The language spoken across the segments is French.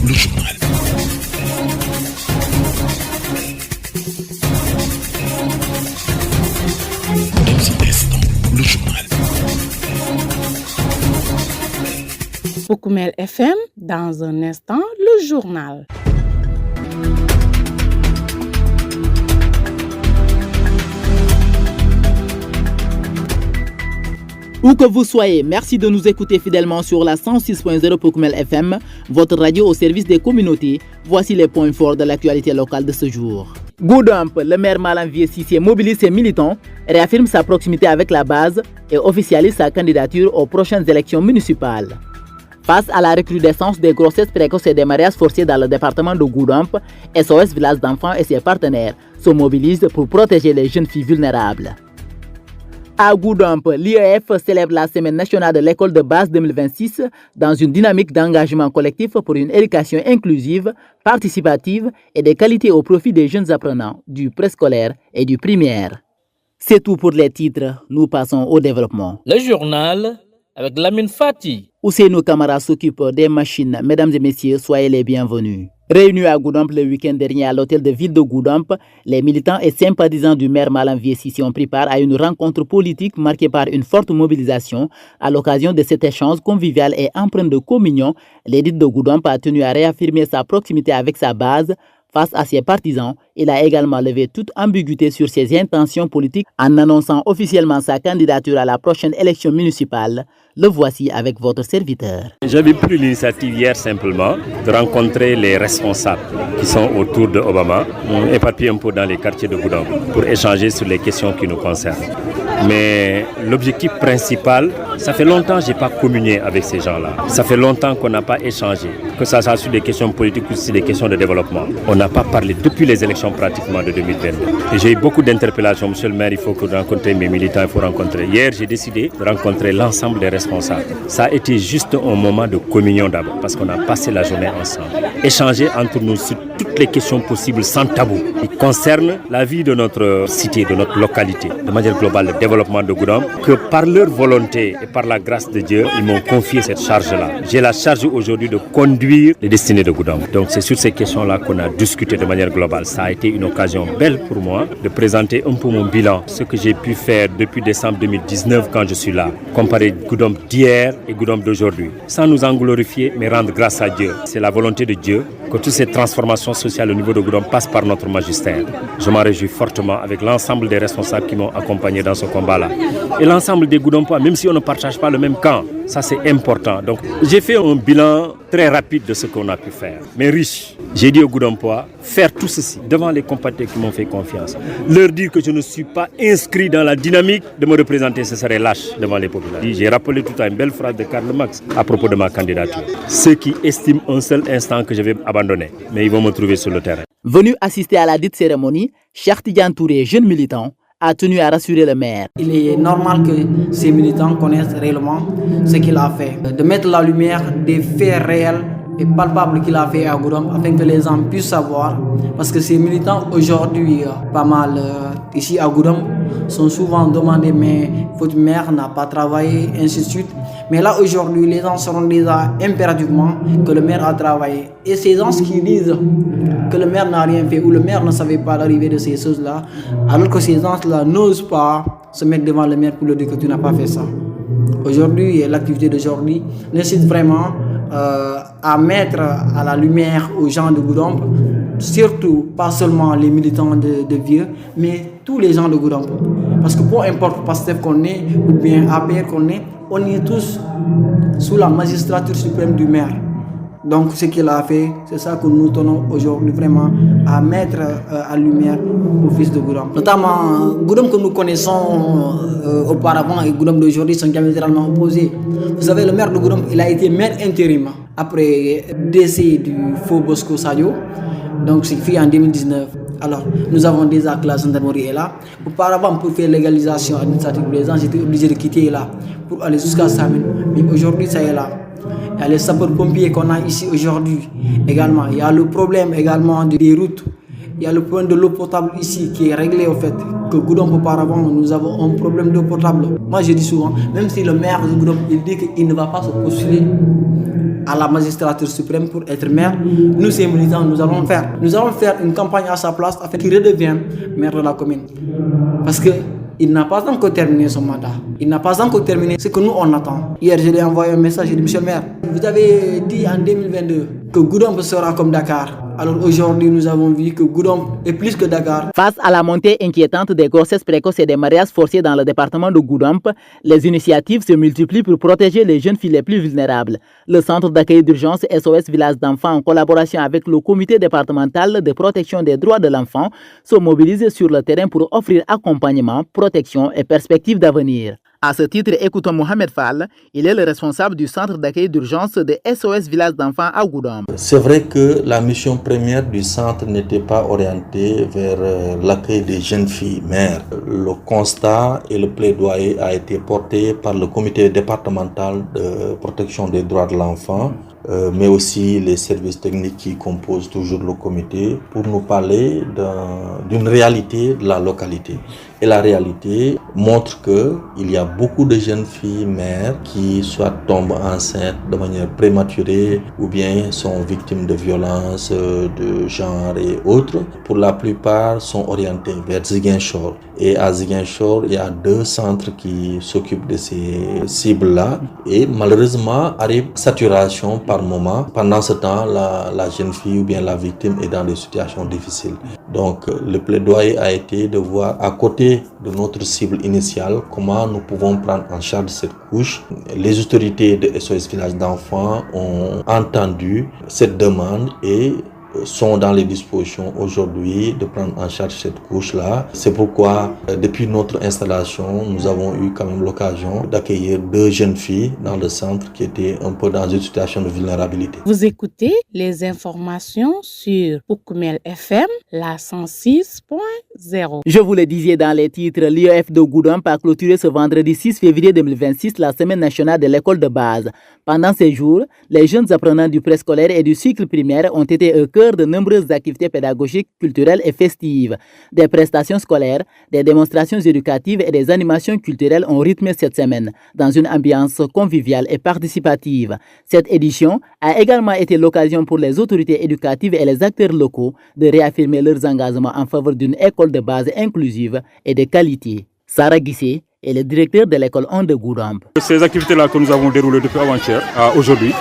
Le journal. Le journal. Poukoumel FM, dans un instant, le journal. Où que vous soyez, merci de nous écouter fidèlement sur la 106.0 Poukoumel FM, votre radio au service des communautés. Voici les points forts de l'actualité locale de ce jour. Goudomp, le maire Malam Vieux Cissé mobilise ses militants, réaffirme sa proximité avec la base et officialise sa candidature aux prochaines élections municipales. Face à la recrudescence des grossesses précoces et des mariages forcés dans le département de Goudomp, SOS Village d'Enfants et ses partenaires se mobilisent pour protéger les jeunes filles vulnérables. À Goudomp, l'IEF célèbre la Semaine nationale de l'école de base 2026 dans une dynamique d'engagement collectif pour une éducation inclusive, participative et de qualité au profit des jeunes apprenants du préscolaire et du primaire. C'est tout pour les titres, nous passons au développement. Le journal avec Lamine Fati. Ousseynou Kamara s'occupe des machines. Mesdames et messieurs, soyez les bienvenus. Réunis à Goudomp le week-end dernier à l'hôtel de ville de Goudomp, les militants et sympathisants du maire Malam Vieux Cissé ont pris part à une rencontre politique marquée par une forte mobilisation. À l'occasion de cet échange convivial et empreint de communion, l'édit de Goudomp a tenu à réaffirmer sa proximité avec sa base. Face à ses partisans, il a également levé toute ambiguïté sur ses intentions politiques en annonçant officiellement sa candidature à la prochaine élection municipale. Le voici avec votre serviteur. J'avais pris l'initiative hier simplement de rencontrer les responsables qui sont autour de Obama, éparpillés un peu dans les quartiers de Goudomp, pour échanger sur les questions qui nous concernent. Mais l'objectif principal, ça fait longtemps que je n'ai pas communié avec ces gens-là. Ça fait longtemps qu'on n'a pas échangé, que ça soit sur des questions politiques ou sur des questions de développement. On n'a pas parlé depuis les élections pratiquement de 2022. Et j'ai eu beaucoup d'interpellations. Monsieur le maire, il faut que vous rencontrez mes militants, il faut rencontrer. Hier, j'ai décidé de rencontrer l'ensemble des responsables. Ça a été juste un moment de communion d'abord, parce qu'on a passé la journée ensemble. Échanger entre nous sur toutes les questions possibles sans tabou, qui concernent la vie de notre cité, de notre localité, de manière globale, le développement de Goudomp, que par leur volonté et par la grâce de Dieu, ils m'ont confié cette charge-là. J'ai la charge aujourd'hui de conduire les destinées de Goudomp. Donc c'est sur ces questions-là qu'on a discuté de manière globale. Ça a été une occasion belle pour moi de présenter un peu mon bilan, ce que j'ai pu faire depuis décembre 2019 quand je suis là, comparer Goudomp d'hier et Goudomp d'aujourd'hui, sans nous en glorifier, mais rendre grâce à Dieu. C'est la volonté de Dieu que toutes ces transformations sociales au niveau de Goudomp passent par notre magistère. Je m'en réjouis fortement avec l'ensemble des responsables qui m'ont accompagné dans ce combat-là. Et l'ensemble des Goudompois, même si on ne partage pas le même camp, ça c'est important. Donc j'ai fait un bilan très rapide de ce qu'on a pu faire, mais riche. J'ai dit aux Goudompois, faire tout ceci devant les compatriotes qui m'ont fait confiance. Leur dire que je ne suis pas inscrit dans la dynamique de me représenter, ce serait lâche devant les populations. J'ai rappelé tout à une belle phrase de Karl Marx à propos de ma candidature. Ceux qui estiment un seul instant que je vais abandonner, mais ils vont me trouver sur le terrain. Venu assister à la dite cérémonie, Cheikh Tidiane Touré, jeune militant, a tenu à rassurer le maire. Il est normal que ces militants connaissent réellement ce qu'il a fait, de mettre la lumière des faits réels et palpables qu'il a fait à Goudomp afin que les gens puissent savoir, parce que ces militants aujourd'hui, pas mal ici à Goudomp, sont souvent demandés mais votre maire n'a pas travaillé, ainsi de suite. Mais là aujourd'hui, les gens sauront déjà impérativement que le maire a travaillé. Et ces gens qui disent que le maire n'a rien fait ou le maire ne savait pas l'arrivée de ces choses-là, alors que ces gens-là n'osent pas se mettre devant le maire pour lui dire que tu n'as pas fait ça. Aujourd'hui, l'activité d'aujourd'hui nécessite vraiment à mettre à la lumière aux gens de Goudomp, surtout pas seulement les militants de Vieux, mais tous les gens de Goudomp. Parce que peu importe Pastef qu'on est ou bien APR qu'on est, on est tous sous la magistrature suprême du maire. Donc ce qu'il a fait, c'est ça que nous tenons aujourd'hui vraiment à mettre à lumière au fils de Goudomp. Notamment Goudomp que nous connaissons auparavant et Goudomp d'aujourd'hui sont diamétralement opposés. Vous savez, le maire de Goudomp, il a été maire intérim après le décès du faux Bosco Sadio. Donc c'est fait en 2019. Alors nous avons déjà que la gendarmerie est là. Auparavant, pour faire légalisation administrative des gens, j'étais obligé de quitter là pour aller jusqu'à Samin. Mais aujourd'hui, ça est là. Il y a les sapeurs-pompiers qu'on a ici aujourd'hui également. Il y a le problème également des routes Il y a le problème de l'eau potable ici qui est réglé au fait. Que Goudomp auparavant, nous avons un problème d'eau potable. Moi je dis souvent, même si le maire de Goudomp il dit qu'il ne va pas se postuler à la magistrature suprême pour être maire, nous ces militants, nous allons faire une campagne à sa place afin qu'il redevienne maire de la commune. Parce qu'il n'a pas encore terminé son mandat. Il n'a pas encore terminé ce que nous on attend. Hier, je lui ai envoyé un message, j'ai dit, monsieur le maire, vous avez dit en 2022 que Goudomp sera comme Dakar. Alors aujourd'hui, nous avons vu que Goudomp est plus que Dakar. Face à la montée inquiétante des grossesses précoces et des mariages forcés dans le département de Goudomp, les initiatives se multiplient pour protéger les jeunes filles les plus vulnérables. Le centre d'accueil d'urgence SOS Village d'enfants, en collaboration avec le comité départemental de protection des droits de l'enfant, se mobilise sur le terrain pour offrir accompagnement, protection et perspectives d'avenir. À ce titre, écoutons Mohamed Fall. Il est le responsable du centre d'accueil d'urgence de SOS Village d'enfants à Goudomp. C'est vrai que la mission première du centre n'était pas orientée vers l'accueil des jeunes filles mères. Le constat et le plaidoyer a été porté par le comité départemental de protection des droits de l'enfant, mais aussi les services techniques qui composent toujours le comité, pour nous parler d'une réalité de la localité. Et la réalité montre qu'il y a beaucoup de jeunes filles mères qui soit tombent enceintes de manière prématurée ou bien sont victimes de violences de genre et autres. Pour la plupart sont orientées vers Ziguinchor. Et à Ziguinchor, il y a 2 centres qui s'occupent de ces cibles-là. Et malheureusement, arrive saturation par moment. Pendant ce temps, la jeune fille ou bien la victime est dans des situations difficiles. Donc, le plaidoyer a été de voir à côté de notre cible initiale comment nous pouvons prendre en charge cette couche. Les autorités de SOS Village d'enfants ont entendu cette demande et sont dans les dispositions aujourd'hui de prendre en charge cette couche-là. C'est pourquoi, depuis notre installation, nous avons eu quand même l'occasion d'accueillir 2 jeunes filles dans le centre qui étaient un peu dans une situation de vulnérabilité. Vous écoutez les informations sur Poukoumel FM, la 106.0. Je vous le disais dans les titres, l'IEF de Goudomp a clôturé ce vendredi 6 février 2026 la semaine nationale de l'école de base. Pendant ces jours, les jeunes apprenants du préscolaire et du cycle primaire ont été au cœur de nombreuses activités pédagogiques, culturelles et festives. Des prestations scolaires, des démonstrations éducatives et des animations culturelles ont rythmé cette semaine dans une ambiance conviviale et participative. Cette édition a également été l'occasion pour les autorités éducatives et les acteurs locaux de réaffirmer leurs engagements en faveur d'une école de base inclusive et de qualité. Sarah Guissé est le directeur de l'école 1 de Goudomp. Ces activités-là que nous avons déroulées depuis avant-hier à aujourd'hui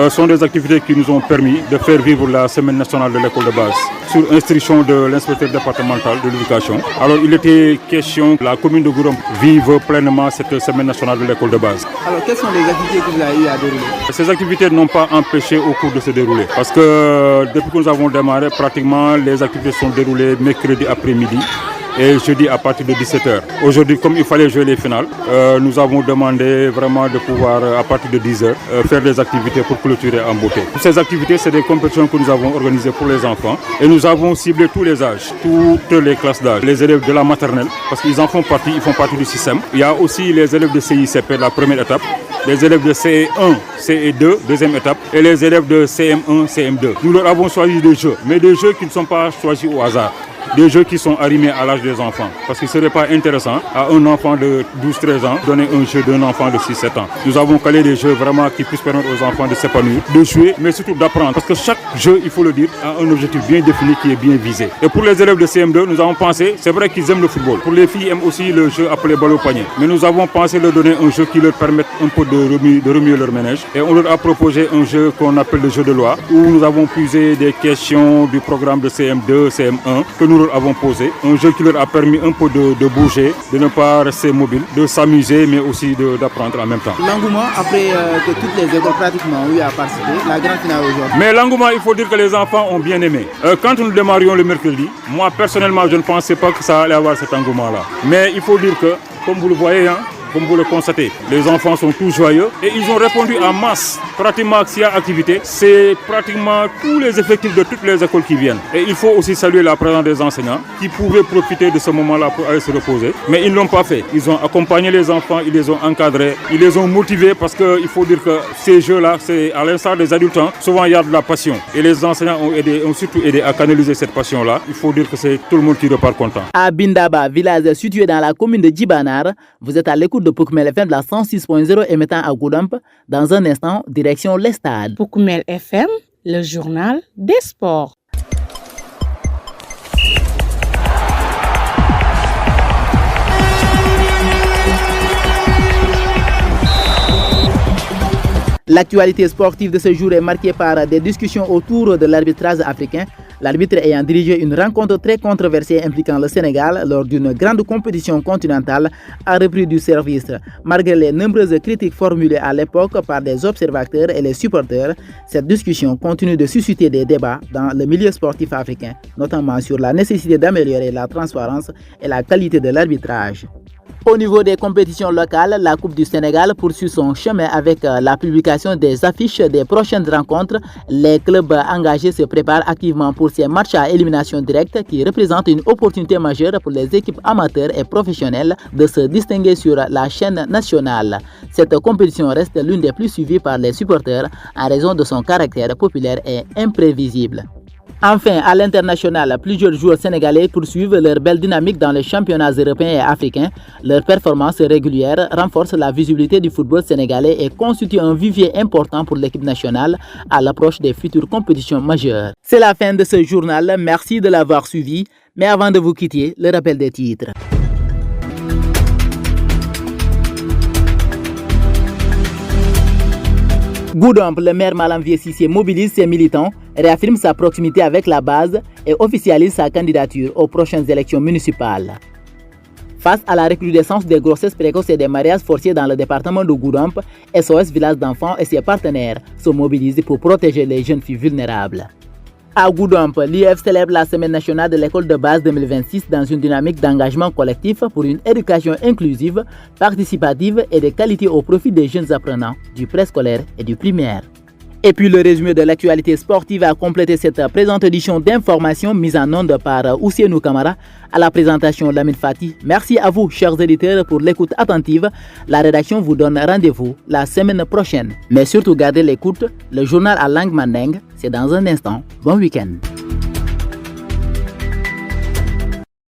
sont des activités qui nous ont permis de faire vivre la semaine nationale de l'école de base sur instruction de l'inspecteur départemental de l'éducation. Alors il était question que la commune de Goudomp vive pleinement cette semaine nationale de l'école de base. Alors quelles sont les activités que vous avez eu à dérouler? Ces activités n'ont pas empêché au cours de se dérouler parce que depuis que nous avons démarré, pratiquement les activités sont déroulées mercredi après-midi et jeudi à partir de 17h. Aujourd'hui, comme il fallait jouer les finales, nous avons demandé vraiment de pouvoir, à partir de 10h, faire des activités pour clôturer en beauté. Ces activités, c'est des compétitions que nous avons organisées pour les enfants et nous avons ciblé tous les âges, toutes les classes d'âge. Les élèves de la maternelle, parce qu'ils en font partie, ils font partie du système. Il y a aussi les élèves de CICP, la première étape, les élèves de CE1, CE2, deuxième étape, et les élèves de CM1, CM2. Nous leur avons choisi des jeux, mais des jeux qui ne sont pas choisis au hasard. Des jeux qui sont arrimés à l'âge des enfants. Parce qu'il ne serait pas intéressant à un enfant de 12-13 ans donner un jeu d'un enfant de 6-7 ans. Nous avons calé des jeux vraiment qui puissent permettre aux enfants de s'épanouir, de jouer, mais surtout d'apprendre. Parce que chaque jeu, il faut le dire, a un objectif bien défini qui est bien visé. Et pour les élèves de CM2, nous avons pensé, c'est vrai qu'ils aiment le football. Pour les filles, ils aiment aussi le jeu appelé balle au panier. Mais nous avons pensé leur donner un jeu qui leur permette un peu de remuer leur ménage. Et on leur a proposé un jeu qu'on appelle le jeu de loi, où nous avons puisé des questions du programme de CM2, CM1, que nous leur avons posé. Un jeu qui leur a permis un peu de bouger, de ne pas rester mobile, de s'amuser, mais aussi d'apprendre en même temps. L'engouement, après que toutes les écoles pratiquement ont eu à participer, la grande finale aujourd'hui. Mais l'engouement, il faut dire que les enfants ont bien aimé. Quand nous démarrions le mercredi, moi personnellement, je ne pensais pas que ça allait avoir cet engouement-là. Mais il faut dire que, comme vous le voyez, comme vous le constatez. Les enfants sont tous joyeux et ils ont répondu en masse. Pratiquement, s'il y a activité, c'est pratiquement tous les effectifs de toutes les écoles qui viennent. Et il faut aussi saluer la présence des enseignants qui pouvaient profiter de ce moment-là pour aller se reposer. Mais ils ne l'ont pas fait. Ils ont accompagné les enfants, ils les ont encadrés, ils les ont motivés parce qu'il faut dire que ces jeux-là, c'est à l'instar des adultes, souvent il y a de la passion. Et les enseignants ont surtout aidé à canaliser cette passion-là. Il faut dire que c'est tout le monde qui repart content. À Bindaba, village situé dans la commune de Djibanar, vous êtes à l'écoute de Poukoumel FM de la 106.0 émettant à Goudomp. Dans un instant, direction les stades. Poukoumel FM, le journal des sports. L'actualité sportive de ce jour est marquée par des discussions autour de l'arbitrage africain. L'arbitre ayant dirigé une rencontre très controversée impliquant le Sénégal lors d'une grande compétition continentale a repris du service. Malgré les nombreuses critiques formulées à l'époque par des observateurs et les supporters, cette discussion continue de susciter des débats dans le milieu sportif africain, notamment sur la nécessité d'améliorer la transparence et la qualité de l'arbitrage. Au niveau des compétitions locales, la Coupe du Sénégal poursuit son chemin avec la publication des affiches des prochaines rencontres. Les clubs engagés se préparent activement pour ces matchs à élimination directe qui représentent une opportunité majeure pour les équipes amateurs et professionnelles de se distinguer sur la chaîne nationale. Cette compétition reste l'une des plus suivies par les supporters en raison de son caractère populaire et imprévisible. Enfin, à l'international, plusieurs joueurs sénégalais poursuivent leur belle dynamique dans les championnats européens et africains. Leur performance régulière renforce la visibilité du football sénégalais et constitue un vivier important pour l'équipe nationale à l'approche des futures compétitions majeures. C'est la fin de ce journal. Merci de l'avoir suivi. Mais avant de vous quitter, le rappel des titres. Goudomp, le maire Malam Vieux-Cissé mobilise ses militants, réaffirme sa proximité avec la base et officialise sa candidature aux prochaines élections municipales. Face à la recrudescence des grossesses précoces et des mariages forcés dans le département de Goudomp, SOS Village d'enfants et ses partenaires se mobilisent pour protéger les jeunes filles vulnérables. À Goudomp, l'IEF célèbre la Semaine nationale de l'école de base 2026 dans une dynamique d'engagement collectif pour une éducation inclusive, participative et de qualité au profit des jeunes apprenants du préscolaire et du primaire. Et puis le résumé de l'actualité sportive a complété cette présente édition d'information mise en onde par Ousseynou Kamara. À la présentation, Lamine Fati. Merci à vous, chers éditeurs, pour l'écoute attentive. La rédaction vous donne rendez-vous la semaine prochaine. Mais surtout, gardez l'écoute. Le journal à langue mandingue, c'est dans un instant. Bon week-end.